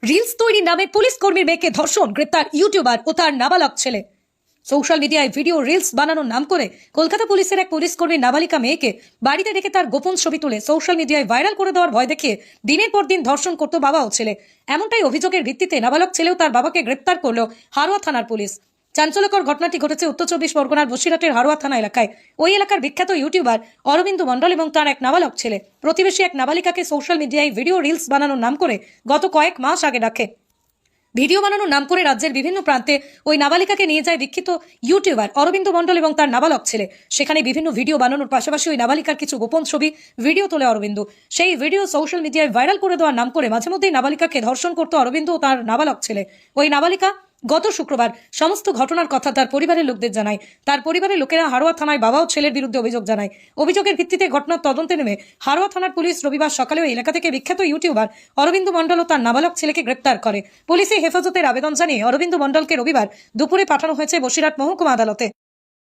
Reels তৈরির নামে police কর্মীর মেয়েকে ধর্ষণ, গ্রেপ্তার ইউটিউবার ও তার নাবালক ছেলে। সোশ্যাল মিডিয়ায় ভিডিও রিলস বানানোর নাম করে কলকাতা পুলিশের এক পুলিশ কর্মীর নাবালিকা মেয়েকে বাড়িতে রেখে তার গোপন ছবি তুলে সোশ্যাল মিডিয়ায় ভাইরাল করে দেওয়ার ভয় দেখিয়ে দিনের পর দিন ধর্ষণ করত বাবা ও ছেলে। এমনটাই অভিযোগের ভিত্তিতে নাবালক ছেলেও তার বাবাকে গ্রেপ্তার করল হারোয়া থানার পুলিশ। চাঞ্চল্যকর ঘটনাটি ঘটেছে উত্তর চব্বিশ পরগনার বসিরহাটের হারোয়া থানা এলাকায়। ওই এলাকার বিখ্যাত ইউটিউবার অরবিন্দু মণ্ডল এবং তার এক নাবালক ছেলে প্রতিবেশী এক নাবালিকাকে সোশ্যাল মিডিয়ায় ভিডিও রিলস বানানোর নাম করে গত কয়েক মাস আগে ডাকে। ভিডিও বানানোর নাম করে রাজ্যের বিভিন্ন প্রান্তে ওই নাবালিকাকে নিয়ে যায় বিখ্যাত ইউটিউবার অরবিন্দু মণ্ডল এবং তার নাবালক ছেলে। সেখানে বিভিন্ন ভিডিও বানানোর পাশাপাশি ওই নাবালিকার কিছু গোপন ছবি ভিডিও তোলে অরবিন্দু। সেই ভিডিও সোশ্যাল মিডিয়ায় ভাইরাল করে দেওয়ার নাম করে মাঝে মধ্যেই নাবালিকাকে ধর্ষণ করতো অরবিন্দু ও তার নাবালক ছেলে। ওই নাবালিকা গত শুক্রবার সমস্ত ঘটনার কথা তার পরিবারের লোকদের জানায়। তার পরিবারের লোকেরা হারোয়া থানায় বাবা ও ছেলের বিরুদ্ধে অভিযোগ জানায়। অভিযোগের ভিত্তিতে ঘটনার তদন্তে নেমে হারোয়া থানার পুলিশ রবিবার সকালে ওই এলাকা থেকে বিখ্যাত ইউটিউবার অরবিন্দু মণ্ডল ও তার নাবালক ছেলেকে গ্রেপ্তার করে। পুলিশে হেফাজতের আবেদন জানিয়ে অরবিন্দু মণ্ডলকে রবিবার দুপুরে পাঠানো হয়েছে বসিরহাট মহকুমা আদালতে।